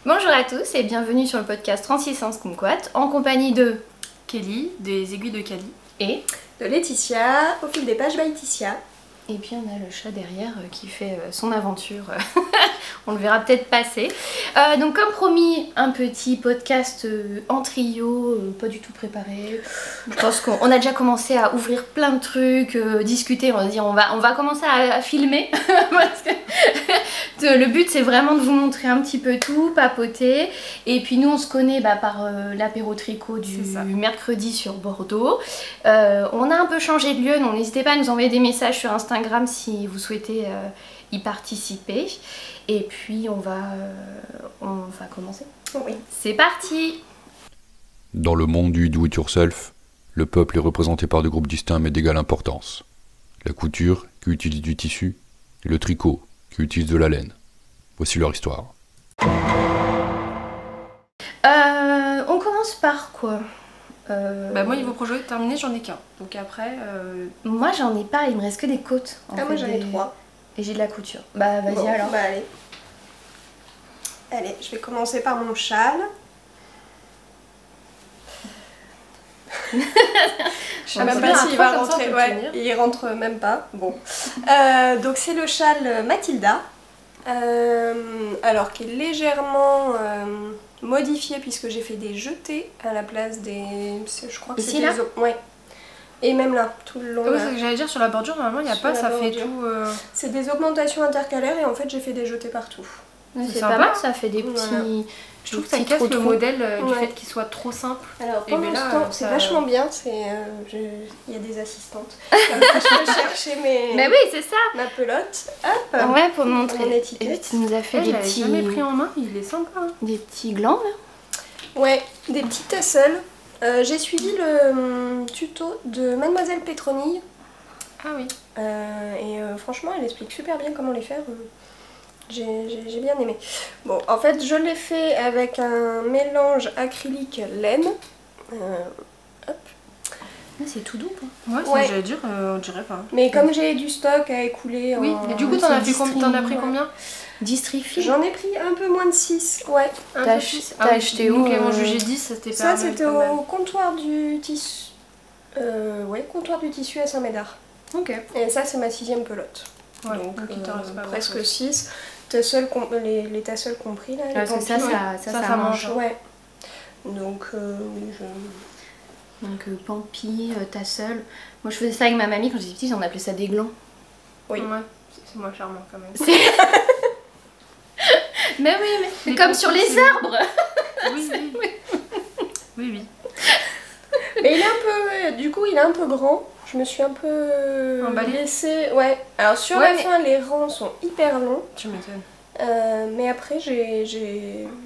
Bonjour à tous et bienvenue sur le podcast 36 Sens Kumquat en compagnie de Kelly, des aiguilles de Cali. et de Laetitia, au fil des pages by Laetitia. et puis on a le chat derrière qui fait son aventure. On le verra peut-être passer. Donc comme promis, un petit podcast en trio, pas du tout préparé. Je pense qu'on a déjà commencé à ouvrir plein de trucs, discuter, on va dire on va commencer à filmer. Parce que le but c'est vraiment de vous montrer un petit peu tout, papoter. Et puis nous on se connaît par l'apéro tricot du mercredi sur Bordeaux. On a un peu changé de lieu, donc n'hésitez pas à nous envoyer des messages sur Instagram si vous souhaitez y participer. Et puis on va commencer. Oui. C'est parti. Dans le monde du do-it-yourself, le peuple est représenté par deux groupes distincts mais d'égale importance. La couture, qui utilise du tissu, et le tricot, qui utilise de la laine. Voici leur histoire. On commence par quoi Moi, niveau projet terminé, j'en ai qu'un. Donc après. Moi j'en ai pas, il me reste que des côtes. Moi j'en ai 3. Et j'ai de la couture. Bah vas-y Bon, alors. Allez. Allez, je vais commencer par mon châle. Je sais même pas s'il va rentrer. Ouais, il rentre même pas. Bon. Donc c'est le châle Mathilda. Alors qui est légèrement modifié puisque j'ai fait des jetés à la place des. Je crois que ici là. Ouais. Et même là, tout le long. Oui, c'est ce que j'allais dire sur la bordure, normalement il n'y a pas, ça fait tout. C'est des augmentations intercalaires et en fait j'ai fait des jetés partout. C'est sympa. pas mal, ça fait des petits. Voilà. Je trouve que ça casse le modèle du fait qu'il soit trop simple. Alors Et pendant ben là, ce temps, c'est ça- vachement bien, il y a des assistantes. Comme ça, je peux chercher Mais oui, c'est ça. ma pelote. Hop, Ouais, pour montrer. mon Et étiquette. puis tu nous as fait Je des l'avais petits. jamais pris en main, il est sympa. Hein. Des petits glands là. Ouais, des petits tassels. J'ai suivi le tuto de Mademoiselle Pétronille. Ah oui. Franchement, elle explique super bien comment les faire. J'ai bien aimé. Bon, en fait, je l'ai fait avec un mélange acrylique laine. Hop. C'est tout doux quoi. Ouais, c'est Ouais. ce que j'allais dire, on dirait pas. Mais comme j'ai du stock à écouler Oui, en... et du coup, c'est t'en as pris distribué. combien Distrifie. J'en ai pris un peu moins de 6, ouais. T'as acheté où Donc, elles m'ont jugé 10, ça c'était Ça, pas c'était pas mal. au comptoir du tissu. Comptoir du tissu à Saint-Médard. Ok. Et ça, c'est ma 6e pelote. Ouais, Donc, donc il te reste pas presque grand-chose. 6. Les tassels compris, là. Les Parce que ça, pampilles, ça mange. ouais. Donc, oui, je... Donc pampi, tassel. Moi je faisais ça avec ma mamie quand j'étais petite, on appelait ça des glands. Oui. Ouais, c'est moins charmant quand même. Mais oui, mais Les comme pampis, sur les c'est- arbres. Oui, oui. Mais il est un peu... Du coup, il est un peu grand. Je me suis un peu... Emballée. laissée... Ouais. Alors, sur Ouais, la mais- fin, les rangs sont hyper longs. Tu m'étonnes. Mais après, je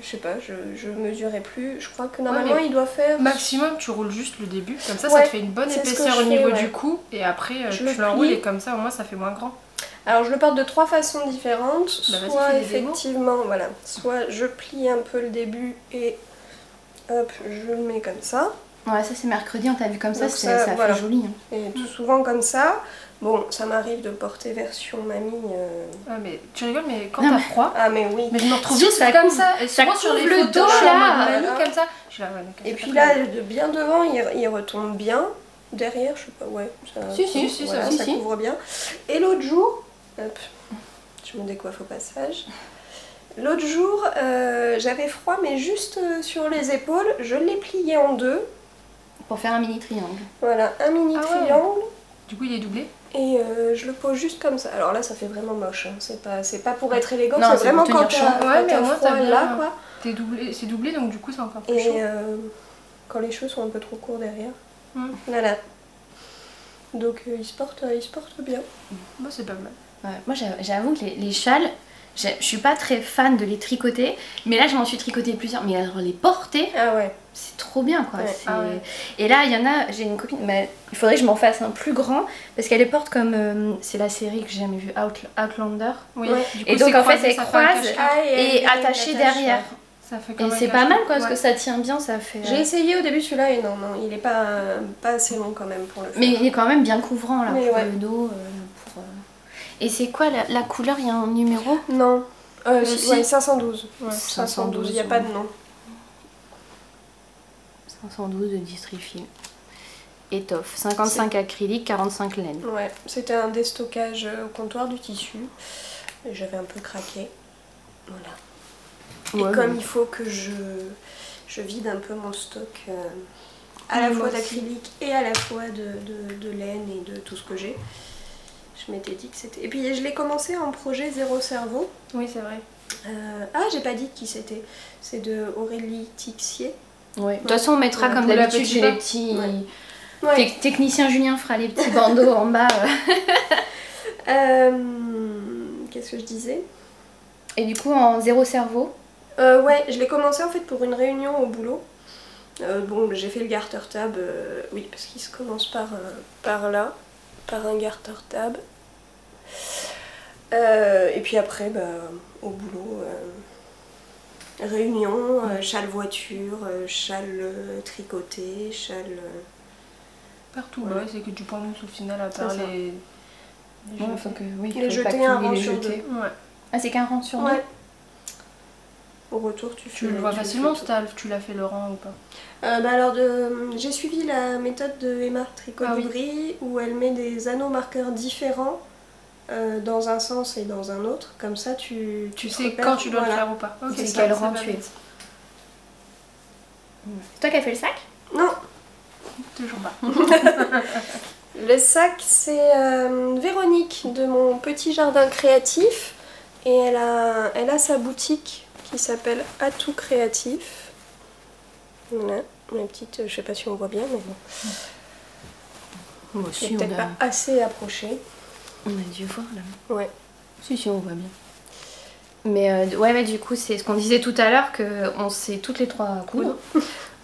sais pas, je mesurais plus. Je crois que normalement, mais il doit faire... Maximum, tu roules juste le début, comme ça, ça Ouais, te fait une bonne c'est ce que épaisseur je au niveau fais, ouais. du cou, et après Je tu le l'enroules plie. et comme ça au moins ça fait moins grand. Alors je le porte de 3 façons différentes, Bah, vas-y, soit fais des démos. effectivement, voilà, soit je plie un peu le début et hop, je le mets comme ça, Ouais, ça c'est mercredi, on t'a vu comme ça, Donc ça ça, voilà. fait joli. Hein. et tout souvent comme ça. Bon, ça m'arrive de porter version mamie. Ah mais tu rigoles, mais quand Non, t'as mais- froid, Ah mais oui. mais je me retrouve Juste, juste ça comme couvre- ça, et ça souvent sur les couvre le photos, dos, je suis en là. mode mamie Voilà. comme ça. Je suis là, ouais, donc, Et c'est puis pas là, très de bien devant, il retombe bien. Derrière, je sais pas, ouais. Ça, Si, voilà, si, ça si. couvre bien. Et l'autre jour, hop, je me décoiffe au passage. L'autre jour, j'avais froid, mais juste sur les épaules, je l'ai plié en deux. Pour faire un mini triangle. Voilà, un mini Ah ouais. triangle. Du coup il est doublé. Et je le pose juste comme ça. Alors là, ça fait vraiment moche. Hein. C'est pas pour être élégant, Non, c'est c'est vraiment pour quand tenir chaud. t'as Ouais, mais t'as au moins, froid t'as bien- là, quoi. C'est doublé donc du coup c'est encore plus chaud. Et quand les cheveux sont un peu trop courts derrière. Hmm. Voilà. Donc il se porte bien. Bah, c'est pas mal. Ouais, moi j'avoue que les châles, je suis pas très fan de les tricoter, mais là je m'en suis tricoté plusieurs. Mais alors les porter, Ah ouais. c'est trop bien quoi. Ouais. C'est- Ah ouais. Et là il y en a, j'ai une copine, mais il faudrait que je m'en fasse un plus grand parce qu'elle les porte comme c'est la série que j'ai jamais vue, Outlander. Oui. Ouais. Du Et coup, donc, c'est en fait, croisé, elle ça fait un croise cache-cache. Et elle attaché attache, derrière. ouais. Ça fait Et comme un c'est pas cache-cache. mal quoi parce Ouais. que ça tient bien, ça fait. J'ai essayé au début celui-là et non, il est pas assez long quand même pour le faire. Mais il est quand même bien couvrant là Mais pour ouais. le dos. Et c'est quoi la couleur? Il y a un numéro? Non. Ouais, 512. Ouais. 512, il n'y a pas de nom. 512 de Distrifil. Étoffe. 55 acrylique, 45 laine. Ouais, c'était un déstockage au comptoir du tissu. Et j'avais un peu craqué. Voilà. Ouais, et comme mais- il faut que je vide un peu mon stock à la Moi fois aussi. d'acrylique et à la fois de laine et de tout ce que j'ai, je m'étais dit que c'était... Et puis je l'ai commencé en projet Zéro Cerveau. Oui, c'est vrai. Ah, j'ai pas dit qui c'était. C'est de Aurélie Tixier. Ouais. De toute façon, on mettra Ouais, comme pour la d'habitude petite chez les barre. petits. Ouais. Technicien Julien fera les petits bandeaux en bas. Qu'est-ce que je disais? Et du coup, en zéro cerveau. Ouais, je l'ai commencé en fait pour une réunion au boulot. Bon, j'ai fait le garter tab, oui, parce qu'il se commence par là, par un garter tab. Et puis après, bah, au boulot, réunion, châle voiture, châle tricoté, châle... Partout, Ouais. ouais, c'est que du point mousse au final, à part C'est ça. les Ouais, faut que, oui, Les faut jeter, pas que un tu oublies rang les sur jeter. deux. Ouais. Ah, c'est qu'un rang sur deux. Ouais. Au retour, tu fais... Tu le vois tu facilement, fais tout. tu l'as fait Laurent ou pas? Bah alors, j'ai suivi la méthode de Emma Tricot Ah oui. Dubry où elle met des anneaux marqueurs différents dans un sens et dans un autre. Comme ça, tu Tu te sais repères, quand tu dois voilà. le faire ou pas. Ok, C'est ça, quel ça rang va tu es. vite. C'est toi qui as fait le sac? Non, Toujours pas. le sac, c'est Véronique de mon petit jardin créatif. Et elle a sa boutique qui s'appelle Atout Créatif. Voilà, ma petite, je sais pas si on voit bien, mais bon. Moi C'est aussi, peut-être pas assez approché. on a dû voir là. Ouais. Si, on voit bien. Mais ouais, du coup, c'est ce qu'on disait tout à l'heure, qu'on sait toutes les trois coudre.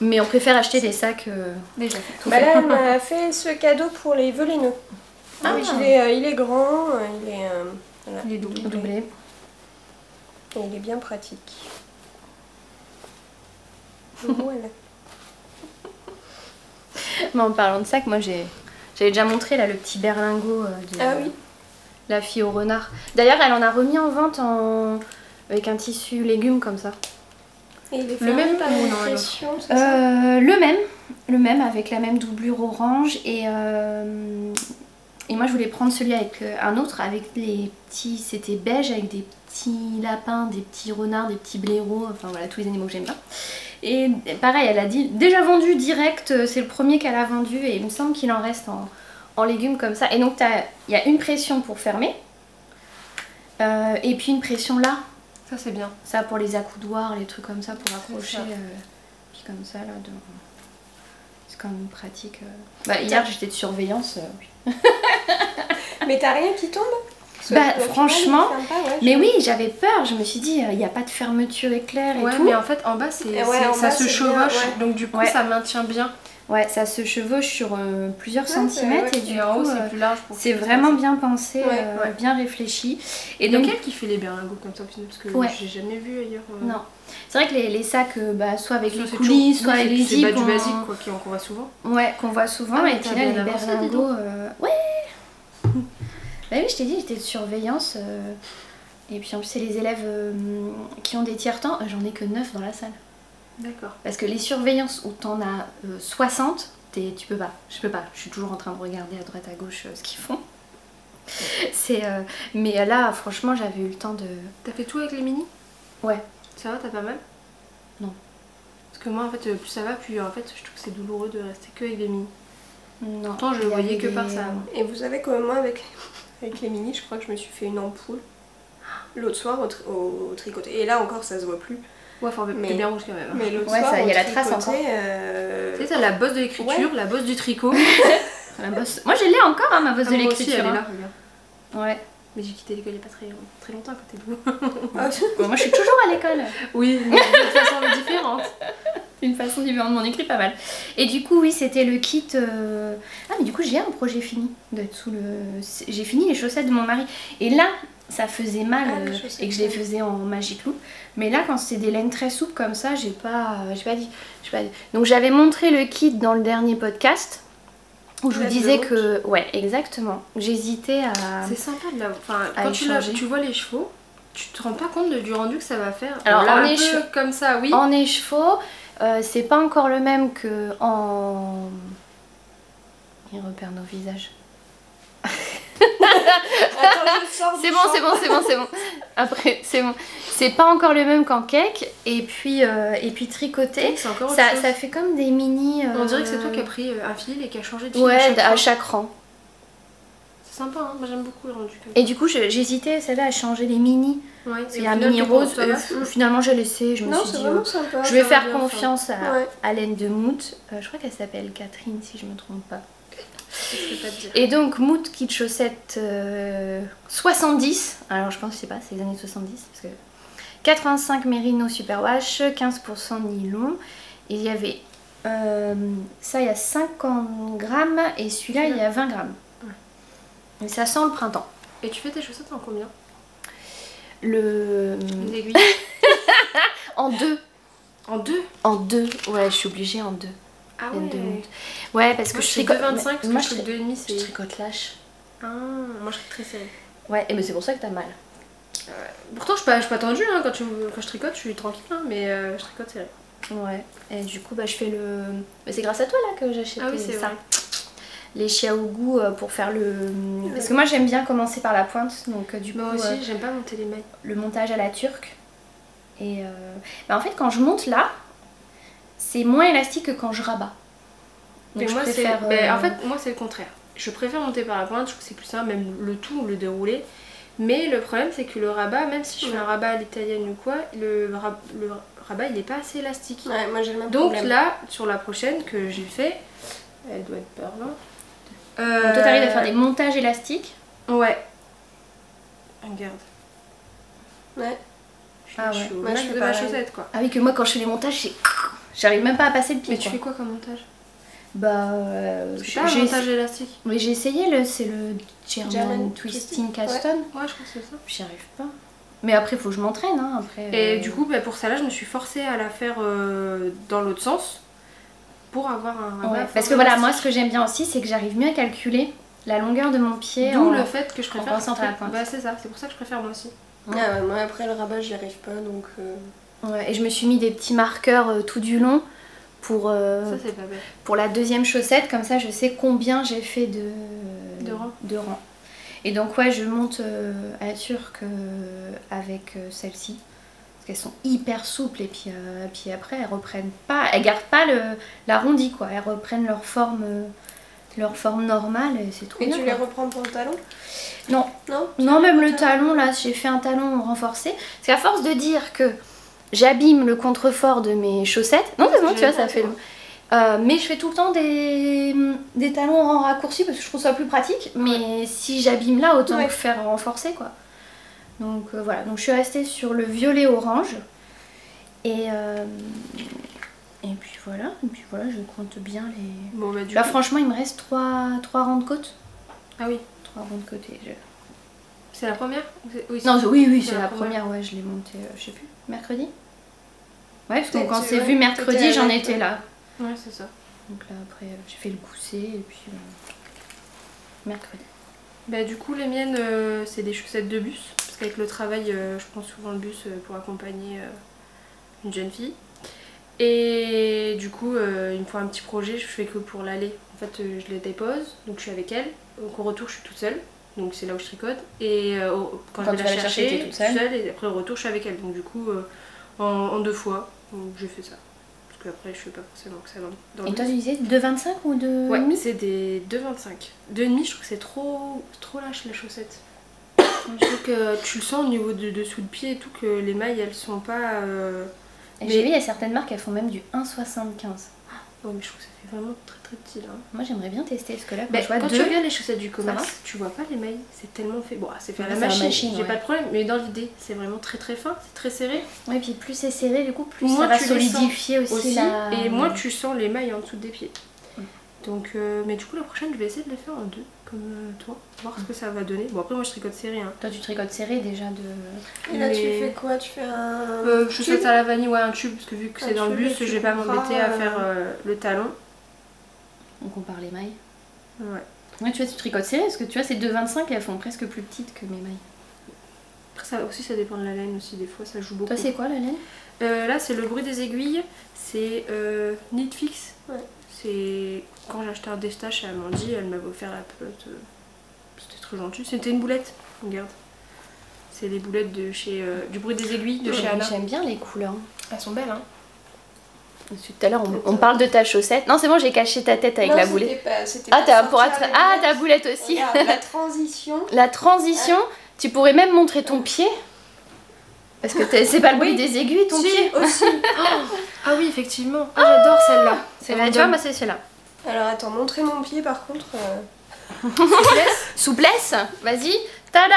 Mais on préfère acheter des sacs. Déjà fait. tout Bah faits. là, elle m'a fait ce cadeau pour les velineux. Ah. Donc il est grand, voilà, Il est doublé. Doublé. et il est bien pratique. Voilà. Mais en parlant de sac, moi j'avais déjà montré là le petit berlingot de Ah oui. la fille au renard. D'ailleurs, elle en a remis en vente avec un tissu légumes comme ça. Et il est Le même par ou une non, un pression, c'est ça? Le même avec la même doublure orange et moi je voulais prendre celui avec un autre avec les petits, c'était beige avec des petits lapins, des petits renards, des petits blaireaux, enfin voilà tous les animaux que j'aime bien. Et pareil, elle a dit déjà vendu direct, c'est le premier qu'elle a vendu et il me semble qu'il en reste en légumes comme ça. Et donc il y a une pression pour fermer et puis une pression là. Ça, c'est bien. Ça pour les accoudoirs, les trucs comme ça pour C'est accrocher. ça. Puis comme ça là, c'est quand même pratique. Bah, hier j'étais de surveillance. Oui. Mais t'as rien qui tombe? Parce que Bah, naturel, franchement, il ferme pas, ouais, Mais oui, j'avais peur. Je me suis dit, il n'y a pas de fermeture éclair et Ouais, tout. mais en fait, en bas, Et ouais, en ça bas, se c'est chevauche. bien, ouais. Donc, du coup, Ouais. ça maintient bien. Ouais, ça se chevauche sur plusieurs Ouais, centimètres c'est- et du Et en haut, coup, c'est plus large pour c'est que ça vraiment passe. bien pensé, Ouais. bien réfléchi. Et Et donc, lequel qui fait les berlingots comme ça? Parce que Ouais. j'ai jamais vu ailleurs. non. C'est vrai que les sacs, soit avec Ça, les c'est coulisses, toujours- soit avec les c'est pas zips, du basique, quoi, qu'on voit souvent. Ouais, qu'on voit souvent. Ah, mais et puis t'as là, bien les avancé, dis berlingots, ouais. Bah oui, je t'ai dit, j'étais de surveillance. Et puis en plus, c'est les élèves qui ont des tiers-temps. J'en ai que 9 dans la salle. D'accord. Parce que les surveillances où t'en as 60, tu peux pas. Je peux pas. Je suis toujours en train de regarder à droite à gauche ce qu'ils font. Mais là, franchement, j'avais eu le temps de... T'as fait tout avec les mini? Ouais. Ça va, t'as pas mal? Non. Parce que moi, en fait, plus ça va, plus en fait, je trouve que c'est douloureux de rester que avec les mini. Non. Pourtant, je il y voyais avait que par des- ça. Et vous savez que moi, avec les mini, je crois que je me suis fait une ampoule l'autre soir au tricoté. Et là encore, ça se voit plus. Ouais, faut Mais- t'es bien rouge quand même. Mais l'autre Ouais, soir, ça, il y a au la trace tricoté, Tu sais, t'as la bosse de l'écriture, la bosse du tricot. La bosse- Moi, je l'ai encore, hein, ma bosse de Moi aussi, l'écriture. elle est hein. là, regarde. Ouais. Mais j'ai quitté l'école il n'y a pas très longtemps à côté de vous. Ah, Bon, moi, je suis toujours à l'école. Oui, mais de façon différente. D'une façon différente, mais on écrit pas mal. Et du coup, oui, c'était le kit... Ah, mais du coup, j'ai un projet fini d'être sous le... J'ai fini les chaussettes de mon mari. Et là, ça faisait mal Ah, les chaussettes, et que je les ouais. faisais en Magic Loop. Mais là, quand c'était des laines très souples comme ça, j'ai pas dit. Donc, j'avais montré le kit dans le dernier podcast où je vous Laine de disais monte. que... Ouais, exactement. J'hésitais à... C'est sympa de la. Enfin, À quand échanger. tu vois les chevaux, tu te rends pas compte du rendu que ça va faire. Alors, là, en un éche- peu comme ça, oui. En écheveau, c'est pas encore le même que en... Il repère nos visages. Attends, je sors C'est bon. Après, c'est bon. C'est pas encore le même qu'en cake. Et puis tricoter, C'est encore autre ça, chose. ça fait comme des mini... On dirait que c'est toi qui as pris un fil et qui a changé de fil Ouais, à à chaque chaque rang. fois. C'est sympa, hein. Moi j'aime beaucoup le rendu. Et du coup, j'hésitais, celle-là, à changer les mini. Ouais, Il y a un mini rose. Finalement, j'ai laissé. Je me Non, suis c'est dit, vraiment sympa. je vais ça va faire bien, ça. confiance Ouais. à Laine de Mout. Je crois qu'elle s'appelle Catherine, si je me trompe pas. Je sais pas te dire. Et donc, Mout Kit Chaussette 70. Alors, je pense, je sais pas, c'est les années 70. Parce que 85 Merino Superwash, 15% nylon. Et il y avait ça, il y a 50 grammes. Et celui-là, il y a 20 grammes. Et ça sent le printemps. Et tu fais tes chaussettes en combien? Les Les aiguilles. En deux. En deux? En deux. Ouais, je suis obligée en deux. Ah Laine ouais. de Mout. Ouais, parce que Moi je je fais tricote. 2,25 parce que moi, je fais 2,5 je c'est... tricote lâche. Ah, moi je suis très serrée. Ouais, et mais c'est pour ça que t'as mal. Pourtant je suis pas tendue hein, quand je tricote, je suis tranquille hein, mais je tricote serré. Ouais. Et du coup, bah, je fais le. Bah, c'est grâce à toi là que j'achète Ah oui, c'est ça. vrai. Les Xiaogu pour faire le. Parce que moi j'aime bien commencer par la pointe, donc du coup Moi aussi, j'aime pas monter les mailles. le montage à la turque. Et bah, en fait, quand je monte là, c'est moins élastique que quand je rabats. Donc Mais je moi, préfère. en fait, moi c'est le contraire. Je préfère monter par la pointe, je trouve que c'est plus simple, même le tout, le déroulé. Mais le problème, c'est que le rabat, même si je fais un rabat à l'italienne ou quoi, le rabat il est pas assez élastique. Ouais, moi j'ai le même Donc problème. là, sur la prochaine que j'ai fait, elle doit être par là. Donc toi t'arrives à faire des montages élastiques. Ouais. Regarde. Ouais. Ah Je ouais. suis au Moi, je max fais de ma pareil. chaussette quoi. Ah oui, que moi quand je fais les montages, j'arrive même pas à passer le pied. Mais tu quoi. fais quoi comme montage? Bah. C'est pas un montage élastique. Oui, j'ai essayé, c'est le German German Twisting Twisting, Custom. Ouais, je crois que c'est ça. J'y arrive pas. Mais après, faut que je m'entraîne. Hein, après, Et du coup, bah, pour ça là, je me suis forcée à la faire dans l'autre sens pour avoir un rabat. ouais, parce que voilà, moi ce que j'aime bien aussi, c'est que j'arrive mieux à calculer la longueur de mon pied. D'où le fait que je préfère pensant à la pointe. Bah, c'est ça, c'est pour ça que je préfère moi aussi. Ah ouais, moi après le rabat j'y arrive pas donc. Ouais, et je me suis mis des petits marqueurs tout du long pour, Ça, c'est pas bête. pour la deuxième chaussette. Comme ça, je sais combien j'ai fait de rangs. Et donc, ouais, je monte à la turque avec celle-ci. Parce qu'elles sont hyper souples et puis après, elles reprennent pas, elles gardent pas l'arrondi quoi. Elles reprennent leur forme normale et c'est trop Et bien. tu quoi. les reprends pour le talon? Non. Non. Non, même le talon, là, j'ai fait un talon renforcé. Parce qu'à force de dire que j'abîme le contrefort de mes chaussettes... Non, c'est bon, tu vois, ça fait... mais je fais tout le temps des talons en raccourci parce que je trouve ça plus pratique. Mais si j'abîme là, autant Ouais. faire renforcer, quoi. Donc voilà, donc je suis restée sur le violet orange. Et puis voilà, je compte bien les... Bon, bah, du Là, coup. franchement, il me reste 3 rangs de côte. Ah oui, 3 rangs de côté. c'est la première? Oui, Non, oui, c'est c'est la la première, ouais, je l'ai montée, je sais plus, mercredi. Ouais, parce que Peut-être, quand c'est ouais, vu mercredi, t'étais j'en avec, étais ouais. là. Ouais, c'est ça. Donc là, après, j'ai fait le gousset et puis mercredi. Bah, du coup, les miennes, c'est des chaussettes de bus. Parce qu'avec le travail, je prends souvent le bus pour accompagner une jeune fille. Et du coup, il me faut un petit projet, je fais que pour l'aller. En fait, je les dépose, donc je suis avec elle. Donc au retour, je suis toute seule. Donc c'est là où je tricote. Et quand je Quand vais tu la vas la chercher, chercher, t'es toute seule. et après au retour, je suis avec elle. Donc du coup, en 2 fois, donc, je fais ça. Parce qu'après, je fais pas forcément que ça dans le Et toi, bus. tu disais 2,25 ou 2,5 Ouais, c'est des 2,25. 2,5, je trouve que c'est trop lâche la chaussette. Je trouve que tu le sens au niveau de dessous de pied et tout, que les mailles elles sont pas. Et j'ai vu, il y a certaines marques, elles font même du 1,75. Ouais, mais je trouve que ça fait vraiment très très petit là. Moi, j'aimerais bien tester, parce que là, quand Bah, je vois quand 2... tu regardes les chaussettes du va commerce, tu vois pas les mailles, c'est tellement fait. Bon, c'est fait à la C'est à la machine, machine, j'ai ouais. pas de problème, mais dans l'idée, c'est vraiment très très fin, c'est très serré. Ouais, puis plus c'est serré, du coup, plus Moins ça va tu les sens solidifier aussi, la... Et moins tu sens les mailles en dessous des pieds. Mm. Donc, mais du coup, la prochaine, je vais essayer de les faire en 2, comme toi, voir ce que ça va donner. Bon, après, moi je tricote serré. Hein. Toi, tu tricotes serré déjà de... Et là tu Mais- fais quoi? Tu fais un. Chaussettes tube? à la vanille, ouais, un tube, parce que vu que Un c'est dans le tube, bus, tu je vais pas couperas, m'embêter à faire le talon. On compare les mailles. Ouais. Ouais, tu vois, tu tricotes serré, parce que tu vois, ces 2,25, elles font presque plus petites que mes mailles. Après, ça aussi, ça dépend de la laine aussi, des fois, ça joue beaucoup. Toi, c'est quoi la laine? Là, c'est le bruit des aiguilles, c'est Knitfix. Ouais. C'est quand j'ai acheté un destache chez Amandie, elle m'avait offert la pelote. C'était trop gentil. C'était une boulette, regarde. C'est les boulettes de chez du bruit des aiguilles de chez Anna. J'aime bien les couleurs. Elles sont belles, hein. Tout à l'heure, on parle de ta chaussette. Non, c'est bon, j'ai caché ta tête avec Non, la boulette. c'était Ah, pas t'as sorti pour avec ah, la ta boulette aussi. Regarde, la transition. La transition, tu pourrais même montrer ton pied. Parce que c'est pas le bruit des aiguilles, ton Si, pied. aussi. Ah oui, effectivement. Ah, j'adore celle-là. Celle-là, tu vois, moi c'est celle-là. Alors attends, montrer mon pied par contre. Souplesse, vas-y. Tada!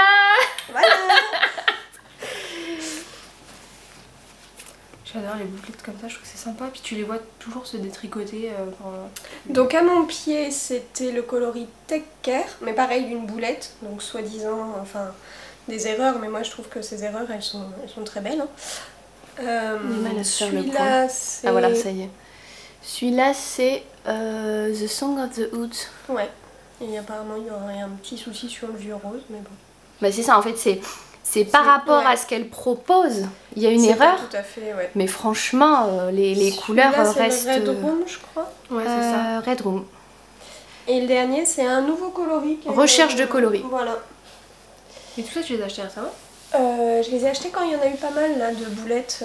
Voilà. J'adore les bouclettes comme ça, je trouve que c'est sympa. Puis tu les vois toujours se détricoter. Donc à mon pied, c'était le coloris Tech Care, mais pareil d'une boulette, donc soi-disant, enfin des erreurs, mais moi je trouve que ces erreurs elles sont très belles. Hein. mal à se faire le Celui-là, c'est. Ah voilà, ça y est. Celui-là, c'est The Song of the Hood. Ouais. Et apparemment il y aurait un petit souci sur le vieux rose, mais bon. Bah c'est ça, en fait, c'est par rapport à ce qu'elle propose. Il y a une C'est erreur. pas tout à fait, ouais. Mais franchement, les couleurs restent. C'est le Red Room, je crois. Ouais, c'est ça. Red Room. Et le dernier, c'est un nouveau coloris. Recherche de coloris. Voilà. Et tout ça, tu les as achetés récemment? Je les ai achetés quand il y en a eu pas mal là de boulettes.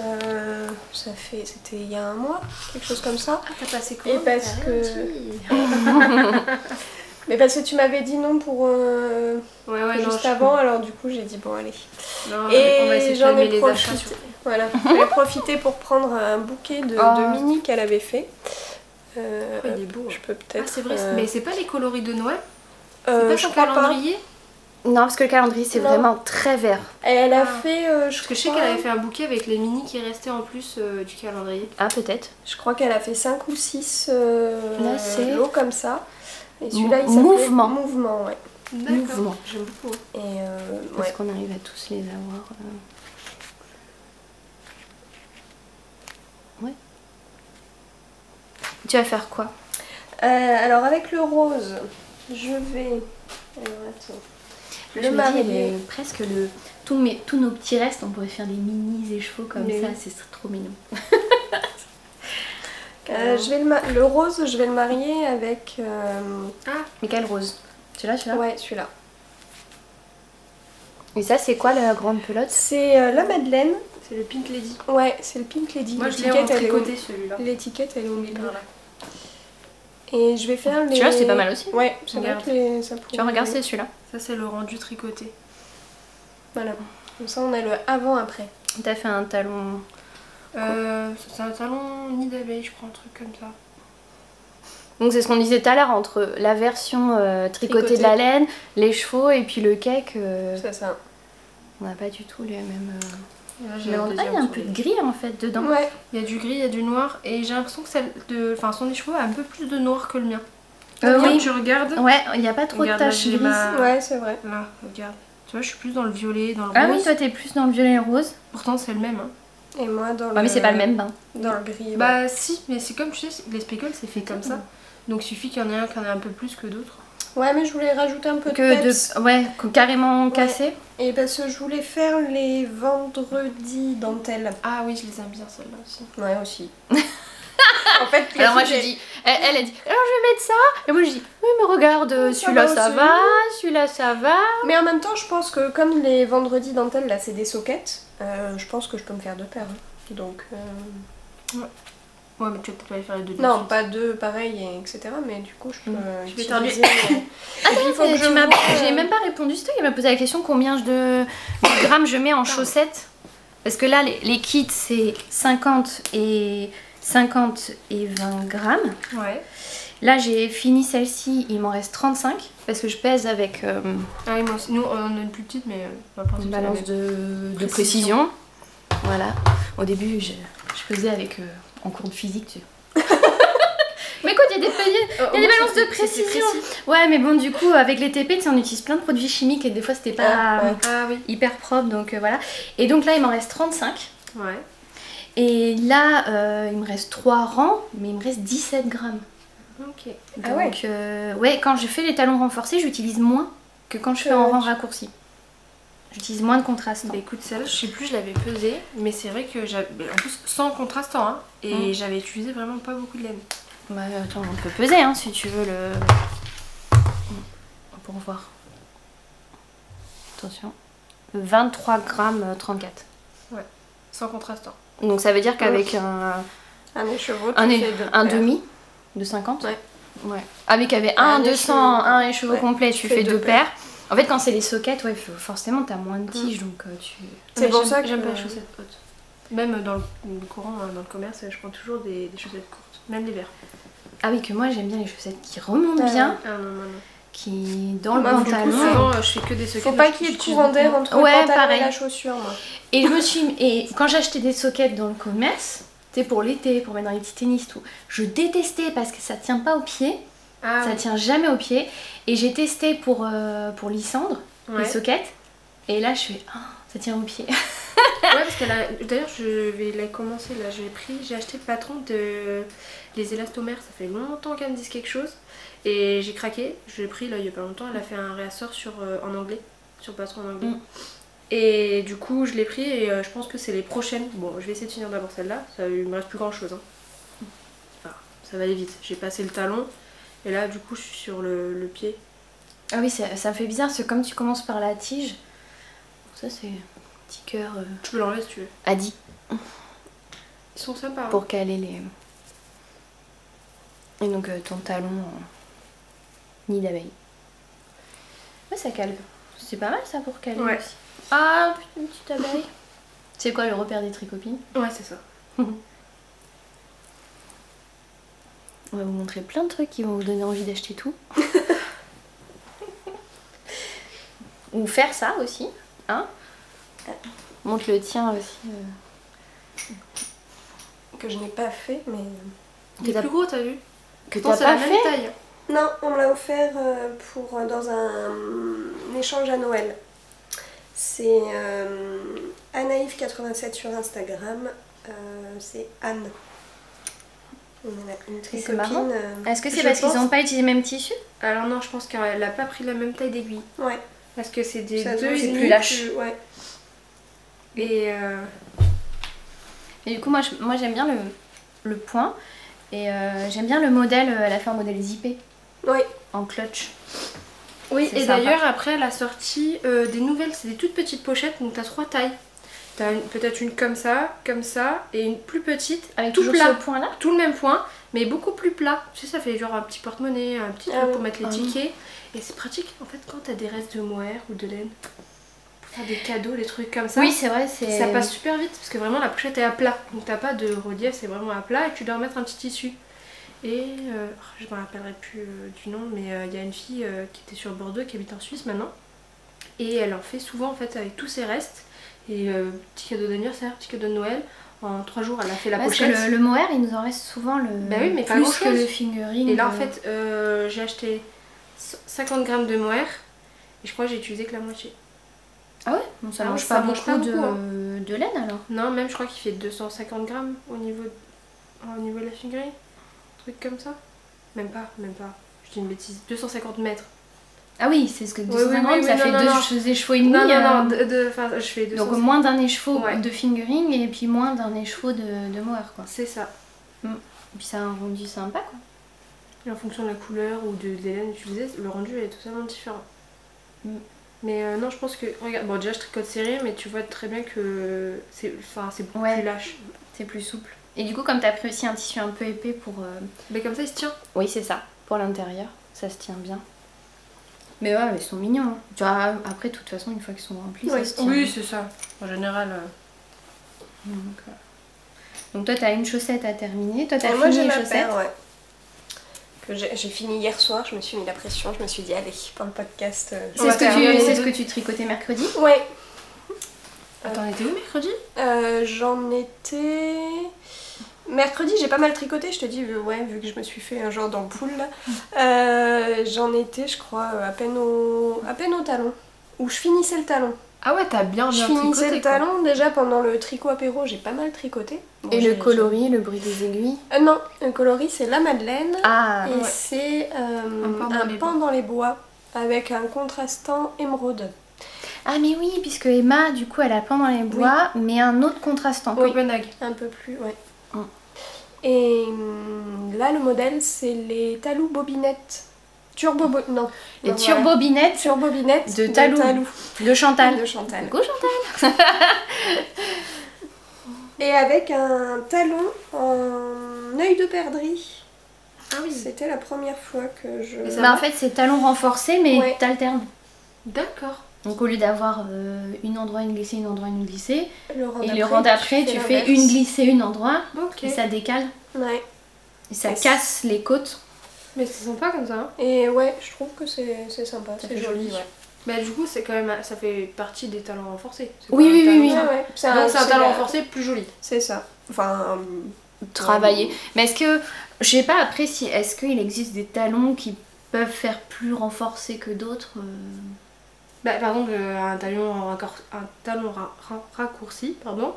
C'était il y a un mois, quelque chose comme ça. Ah, t'as passé Et combien? parce que. Mais parce que tu m'avais dit non pour juste avant, alors du coup j'ai dit bon allez. Non, Et on va essayer de j'en ai calmer les achats. profité. Voilà, j'en ai profité pour prendre un bouquet de mini qu'elle avait fait. Il est beau. Je peux peut-être. Ah, c'est vrai, mais c'est pas les coloris de Noël? C'est je pas son crois pas. calendrier? Non, parce que le calendrier, c'est Non. vraiment très vert. Elle a fait. Parce que je sais qu'elle avait fait un bouquet avec les mini qui restaient en plus du calendrier. Ah, peut-être. Je crois qu'elle a fait 5 ou 6 Là, c'est lots comme ça. Et celui-là, il s'appelait Mouvement. Mouvement, ouais. D'accord. Mouvement. J'aime beaucoup. Et Est-ce ouais. qu'on arrive à tous les avoir Ouais. Tu vas faire quoi? Alors avec le rose, je vais. Alors attends. Je Le me dis, marier. presque tous nos petits restes, on pourrait faire des minis et chevaux comme Mais ça, oui. c'est trop mignon. Le rose, je vais le marier avec. Mais quelle rose? Celui-là? Ouais, celui-là. Et ça, c'est quoi la grande pelote? C'est la Madeleine. C'est le Pink Lady. Ouais, c'est le Pink Lady. Moi, je l'ai en tricoté celui-là. L'étiquette, elle est au milieu. Voilà. Et je vais faire les. Celui-là, c'est pas mal aussi. Ouais, c'est vrai Regarde. que ça pourrait. Tu vois, regarde, c'est celui-là. Ça, c'est le rendu tricoté. Voilà. Comme ça, on a le avant-après. T'as fait un talon. C'est un talon nid d'abeille, je crois, un truc comme ça. Donc c'est ce qu'on disait tout à l'heure entre la version tricotée de la laine, les chevaux et puis le cake. C'est ça. On n'a pas du tout les mêmes. Là, Il y a un peu de gris en fait dedans. Ouais. Il y a du gris, il y a du noir. Et j'ai l'impression que son des chevaux a un peu plus de noir que le mien. Oui. Tu regardes. Ouais, il n'y a pas trop Regarde, de là, taches j'ai grises. Ouais, c'est vrai. Là, regarde. Tu vois, je suis plus dans le violet, dans le Ah rose. oui, toi t'es plus dans le violet et le rose. Pourtant, c'est le même. Hein. Et moi dans le. Ouais, mais c'est pas le même bain. Dans le gris. ouais. Bah si, mais c'est comme tu sais, les speckles c'est fait comme ça. Donc il suffit qu'il y en ait un qui en ait un peu plus que d'autres. Ouais, mais je voulais rajouter un peu de Que peps. ouais, carrément cassé. Et parce que je voulais faire les vendredis dentelles. Ah oui, je les aime bien celles-là aussi. Ouais, aussi. En fait, Alors moi je dis, elle a dit, alors je vais mettre ça. Et moi je dis, oui mais regarde, celui-là ça aussi. va, celui-là ça va. Mais en même temps, je pense que comme les vendredis dentelles, là, c'est des sockets, je pense que je peux me faire deux paires. Hein. Donc. Ouais, mais tu vas peut-être pas les faire les deux. de Non, suite. pas deux pareils, etc. Mais du coup, je peux. Je vais t'enlever. Et puis, il faut que je vois, J'ai même pas répondu, c'est toi qui m'as posé la question combien de grammes je mets en chaussettes. Parce que là les kits c'est 50 et 20 grammes. Ouais. Là j'ai fini celle-ci, il m'en reste 35 parce que je pèse avec Ah oui, moi aussi. Nous, on en a une plus petite, mais on va partir une sur la balance même. de précision. Voilà. Au début je pesais avec en cours de physique tu Mais écoute, il y a des balances de précision. Ouais, mais bon, du coup, avec les TP, on utilise plein de produits chimiques et des fois, c'était pas Ah oui. hyper propre, donc voilà. Et donc là, il m'en reste 35. Ouais. Et là, il me reste 3 rangs, mais il me reste 17 grammes. Ok. Donc, ouais, quand je fais les talons renforcés, j'utilise moins que quand je fais en rang raccourci. J'utilise moins de contrastants. Bah écoute, celle-là, je sais plus, je l'avais pesée, mais c'est vrai que j'avais. En plus, sans contrastant, hein, et j'avais utilisé vraiment pas beaucoup de laine. Bah attends, on peut peser hein, si tu veux le. Pour voir. Attention. 23 grammes 34. Ouais, sans contrastant. Donc ça veut dire qu'avec Un écheveau, tu un fais deux un paires. demi de 50. Ouais. Ouais. Avec un 200, un écheveau ouais, complet, tu tu fais fais deux deux paires. En fait, quand c'est les sockets, ouais, forcément, t'as moins de tiges, donc tu. C'est pour j'aime- ça que j'aime pas les chaussettes hautes. Même dans le courant, dans le commerce, je prends toujours des chaussettes courtes, même l'hiver. Ah oui, que moi j'aime bien les chaussettes qui remontent Ah bien, Ah non, non, non. qui dans le Bah, du coup, pantalon. Souvent, je fais que des sockets. Faut pas qu'il y ait de courant d'air entre Ouais, le pantalon pareil. et la chaussure, moi. Et quand j'achetais des sockets dans le commerce, c'était pour l'été, pour mettre dans les petits tennis, tout, je détestais parce que ça tient pas au pied, Ah, ça oui. tient jamais au pied. Et j'ai testé pour Lysandre, les Ouais. sockets, et là je fais, ah, ça tient au pied. Ouais, parce que d'ailleurs, je vais la commencer là. J'ai acheté le patron de les élastomères. Ça fait longtemps qu'elle me dise quelque chose. Et j'ai craqué. Je l'ai pris là il y a pas longtemps. Elle a fait un réassort en anglais. Sur patron en anglais. Mm. Et du coup, je l'ai pris et je pense que c'est les prochaines. Bon, je vais essayer de finir d'abord celle-là. Il me reste plus grand chose. Hein. Enfin, ça va aller vite. J'ai passé le talon. Et là, du coup, je suis sur le pied. Ah oui, ça me fait bizarre, parce que comme tu commences par la tige, ça c'est un petit cœur Tu peux l'enlever si tu veux. Adi Ils sont sympas. Hein. pour caler les. Et donc ton talon nid d'abeille. Ouais, ça cale. C'est pas mal ça pour caler Ouais. aussi. Ah, une petite abeille. C'est quoi le repère des tricopines? Ouais, c'est ça. On va vous montrer plein de trucs qui vont vous donner envie d'acheter tout. Ou faire ça aussi, hein? Montre le tien aussi. Que je n'ai pas fait, mais... Il est t'as- plus gros, t'as vu? Que Non, t'as c'est pas la même fait? taille. Non, on me l'a offert dans un échange à Noël. C'est Anaïf87 sur Instagram. C'est Anne. Une Et c'est marrant. tricopine. Est-ce que c'est Je parce qu'ils pense- n'ont pas utilisé le même tissu? Alors non, je pense qu'elle a pas pris la même taille d'aiguille. Ouais. Parce que c'est des Ça se deux voit, et c'est demi. plus lâche. Ouais. Et Et du coup, moi j'aime bien le point. Et j'aime bien le modèle, elle a fait un modèle zippé Oui. en clutch. oui, C'est et sympa. d'ailleurs après elle a sorti des nouvelles, c'est des toutes petites pochettes, donc t'as 3 tailles. T'as peut-être une comme ça, et une plus petite, Avec tout toujours plat, ce point là. tout le même point, mais beaucoup plus plat. Tu sais, ça fait genre un petit porte-monnaie, un petit Ah truc oui. pour mettre les Ah oui. tickets. Et c'est pratique en fait quand t'as des restes de mohair ou de laine, pour faire des cadeaux, des trucs comme ça. Oui, c'est vrai, c'est. Ça passe super vite parce que vraiment la pochette est à plat, donc t'as pas de relief, c'est vraiment à plat et tu dois remettre un petit tissu. Et je me rappellerai plus du nom, mais il y a une fille qui était sur Bordeaux qui habite en Suisse maintenant et elle en fait souvent en fait avec tous ses restes et petit cadeau d'anniversaire, petit cadeau de Noël. En 3 jours elle a fait la Parce que pochette. le mohair, il nous en reste souvent le. Bah oui, mais pas plus grand-chose. que le fingering. Et là en fait j'ai acheté 50 grammes de mohair et je crois que j'ai utilisé que la moitié. Ah ouais, bon, ça Ah mange ouais, pas ça beaucoup, mange pas beaucoup, hein. de laine alors. Non, même je crois qu'il fait 250 grammes au niveau de la fingering. Un truc comme ça. Même pas. Je dis une bêtise. 250 mètres. Ah oui, c'est ce que Oui, 250, oui, ça non, fait non, non. deux écheveaux et demi. Non, enfin, je fais 200. Donc moins d'un écheveau Ouais. de fingering et puis moins d'un écheveau de mohair quoi. C'est ça. Et puis ça a un rendu sympa quoi. Et en fonction de la couleur ou de laine utilisée, le rendu est totalement différent. Mm. Mais non, je pense que. Regarde, bon, déjà je tricote serré, mais tu vois très bien que c'est beaucoup Ouais. plus lâche. C'est plus souple. Et du coup, comme t'as pris aussi un tissu un peu épais pour. Mais comme ça, il se tient. Oui, c'est ça. Pour l'intérieur, ça se tient bien. Mais ouais, ils sont mignons. Hein. Tu vois, après, de toute façon, une fois qu'ils sont remplis, ça se tient. Oui, c'est ça. En général. Donc toi, t'as une chaussette à terminer. Toi, t'as Et moi fini j'ai les ma chaussettes. paire, ouais. Que j'ai fini hier soir, je me suis mis la pression, je me suis dit allez, pour le podcast. C'est ce que tu tricotais mercredi. Ouais. Attends, on était où mercredi? J'en étais... Mercredi j'ai pas mal tricoté, je te dis, ouais, vu que je me suis fait un genre d'ampoule là. J'en étais je crois à peine au talon. Où je finissais le talon. Ah ouais, t'as bien Je finissais le talon, déjà pendant le tricot apéro j'ai pas mal tricoté. Bon, Et le j'ai- coloris, le bruit des aiguilles. Non, le coloris c'est la Madeleine. Ah, Et ouais. c'est pan dans un les pan dans les bois avec un contrastant émeraude. Ah mais oui, puisque Emma, du coup, elle a Plan dans les bois, mais un autre contrastant. Copenhague. Un peu plus, ouais. Mm. Et là, le modèle, c'est les talous bobinettes. Non. Les Non, turbobinettes Turbobinettes de talou. De Chantal. De Chantal. Coucou Chantal. Et avec un talon en œil de perdrix. Ah oui. C'était la première fois que je... Bah, en fait, c'est talon renforcé, mais Ouais. t'alternes. D'accord. Donc au lieu d'avoir une endroit, une glissée, une endroit, une glissée, et le rang rang d'après, tu fais une glissée, une endroit, Ok. et ça décale, Ouais. et ça Et casse les côtes. Mais c'est sympa comme ça. Hein. Et ouais, je trouve que c'est sympa, Ça c'est fait joli. joli. Ouais. Bah du coup c'est quand même ça fait partie des talents renforcés. C'est Oui, pas un oui, talent- oui, Ouais, ouais. Donc c'est un talent la- renforcé plus joli. C'est ça. Enfin... Travailler. Mais est-ce que, je sais pas après si, est-ce qu'il existe des talons qui peuvent faire plus renforcés que d'autres Bah, par exemple raccourci, pardon.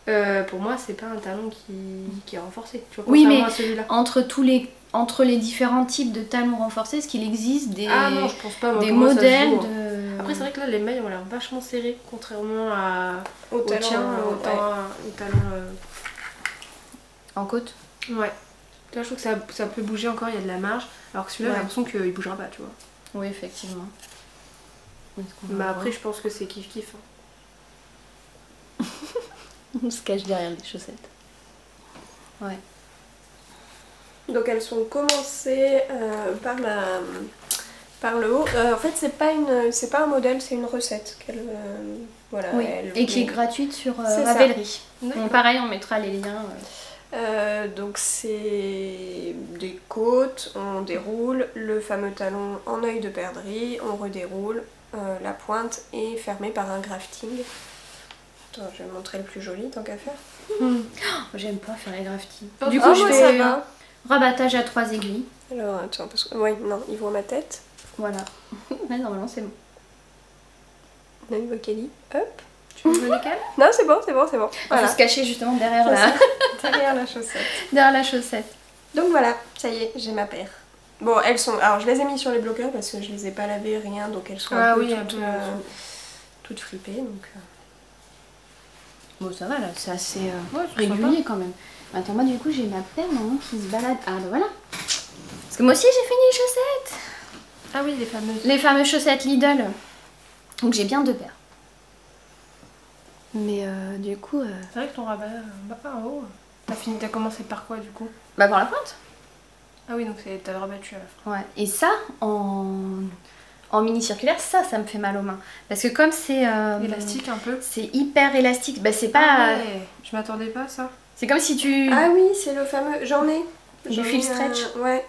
Pour moi c'est pas un talon qui est renforcé. Tu vois, Oui, contrairement mais à celui-là. entre les différents types de talons renforcés, est-ce qu'il existe des, Ah non je pense pas. Moi, des pour moi, ça se modèles joue, hein. de... Après c'est vrai que là les mailles ont l'air vachement serrées contrairement Au au talon, tien, au ouais. talon. en côte. Ouais. Là, je trouve que ça peut bouger encore, il y a de la marge. Alors que celui-là, Ouais. j'ai l'impression qu'il bougera pas, tu vois. Oui, effectivement. Est-ce qu'on Mais va après, je pense que c'est kiff-kiff. Hein. voir On se cache derrière des chaussettes. Ouais. Donc elles sont commencées par le haut. En fait, c'est pas un modèle, c'est une recette qu'elle voilà. Oui. elle Et qui est voulait- gratuite sur C'est ça. Ravelry. D'accord. Donc pareil, on mettra les liens. Donc c'est des côtes, on déroule le fameux talon en œil de perdrix, on redéroule, la pointe est fermée par un grafting. Attends, je vais montrer le plus joli tant qu'à faire. J'aime pas faire les grafting. Oh, Du coup, je moi, fais ça va. rabattage à 3 aiguilles. Alors attends, parce que... Oui, non, ils voient ma tête. Voilà. Ouais, normalement, c'est bon. On a une vocali. Hop. Tu veux lesquels? Non, c'est bon. Il Voilà. faut se cacher justement derrière C'est la... ça. Derrière la chaussette. derrière la chaussette. Donc voilà, ça y est, j'ai ma paire. Bon, elles sont... Alors, je les ai mis sur les bloqueurs parce que je les ai pas lavées, rien, donc elles sont Ah un peu oui, toutes, un peu, toutes fripées, donc... Bon, ça va là, c'est assez Ouais, c'est régulier quand même. Attends, moi du coup, j'ai ma paire maintenant qui se balade. Ah, bah voilà. Parce que moi aussi, j'ai fini les chaussettes. Ah oui, les fameuses. Les fameuses chaussettes Lidl. Donc j'ai bien 2 paires. Mais du coup... C'est vrai que ton rabat en haut. T'as commencé par quoi du coup? Bah par la pointe. Ah oui, donc t'as rabattu à la fin. Ouais. Et ça, en mini circulaire, ça me fait mal aux mains. Parce que comme c'est... Élastique un peu. C'est hyper élastique. Bah c'est Ah pas... ouais, je m'attendais pas à ça. C'est comme si tu... Ah oui, c'est le fameux... J'en ai. Du J'en fil ai stretch. Ouais.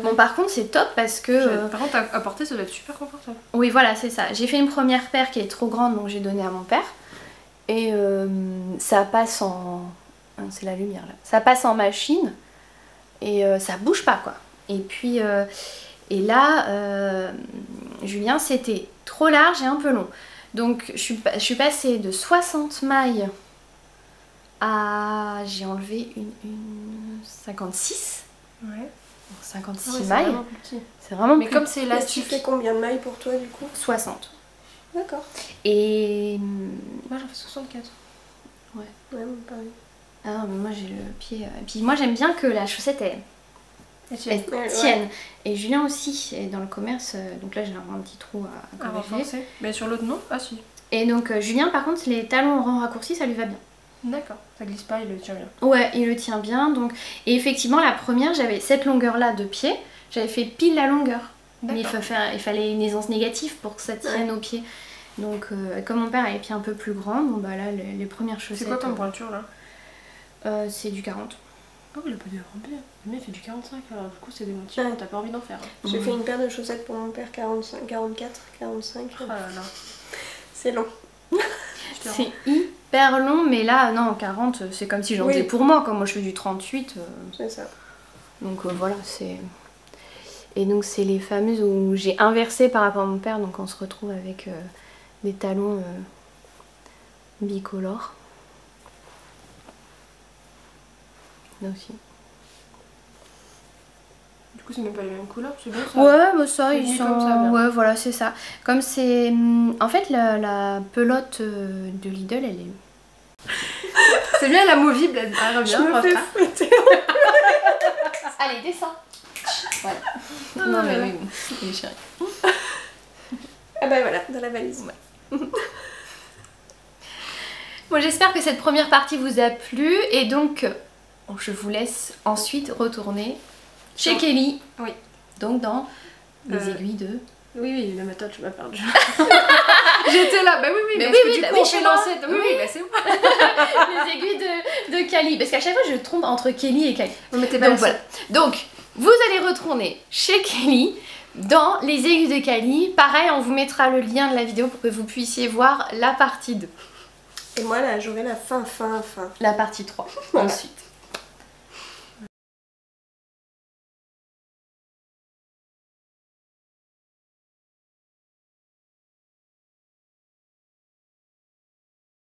Bon par contre c'est top parce que... Par contre, à porter, ça doit être super confortable. Oui voilà c'est ça. J'ai fait une première paire qui est trop grande donc j'ai donné à mon père. Et ça passe en... C'est la lumière là. Ça passe en machine et ça bouge pas quoi. Et puis... et là, Julien c'était trop large et un peu long. Donc je suis passée de 60 mailles à... J'ai enlevé une 56. Ouais. 56 Ouais, c'est mailles. vraiment plus petit. C'est vraiment Mais plus comme c'est Et tu élastique. fais combien de mailles pour toi du coup? 60. D'accord. Et... Moi j'en fais 64. Ouais, bon, pareil. Ah mais moi j'ai le pied... Et puis moi j'aime bien que la chaussette elle Ouais, tienne. Et Julien aussi est dans le commerce, donc là j'ai un petit trou à À corriger. renforcer. Mais sur l'autre non? Ah si. Et donc Julien par contre les talons en rang raccourci ça lui va bien. D'accord. Ça glisse pas, il le tient bien. Ouais, il le tient bien. Donc... Et effectivement la première j'avais cette longueur là de pied, j'avais fait pile la longueur. Mais il fallait une aisance négative pour que ça tienne au pied. Donc comme mon père a les pieds un peu plus grands, bon bah là les premières chaussettes... C'est quoi comme pointure là? C'est du 40. Oh, il a pas dû remplir. Le mec fait du 45, alors du coup c'est démotivant, Ouais. t'as pas envie d'en faire. Hein. J'ai fait une paire de chaussettes pour mon père, 45, 44, 45. Oh là là. C'est long. Je te rends. C'est hyper long, mais là, non, 40, c'est comme si j'en Oui. faisais pour moi. Comme moi, je fais du 38. C'est ça. Donc voilà, c'est... Et donc, c'est les fameuses où j'ai inversé par rapport à mon père. Donc, on se retrouve avec des talons bicolores. Là aussi. Du coup, c'est même pas les mêmes couleurs, c'est bien ça. Ouais, bah ça, C'est ils mis sont. comme ça, bien. Ouais, voilà, c'est ça. Comme c'est. En fait, la pelote de Lidl, elle est. C'est bien, l'amovible, elle revient. Je me fais fouetter. Allez, descends. Voilà. Ah, Non, mais voilà. oui, chérie. Ah bah voilà, dans la valise. Bon, j'espère que cette première partie vous a plu et donc je vous laisse ensuite retourner chez Non. Kelly. Oui. Donc dans les Euh, aiguilles de. Oui, oui, le matin, tu m'as perdu. J'étais là, bah oui, oui, Mais parce oui, que oui, du bah coup, oui, on chez fait moi. lancer. Oui, oui, bah c'est moi. Les aiguilles de Kelly. Parce qu'à chaque fois je trompe entre Kelly et Kelly. On mettait pas Donc voilà. Donc vous allez retourner chez Kelly dans les aiguilles de Kelly. Pareil, on vous mettra le lien de la vidéo pour que vous puissiez voir la partie 2. Et moi là, j'aurai la fin. La partie 3 Voilà. ensuite.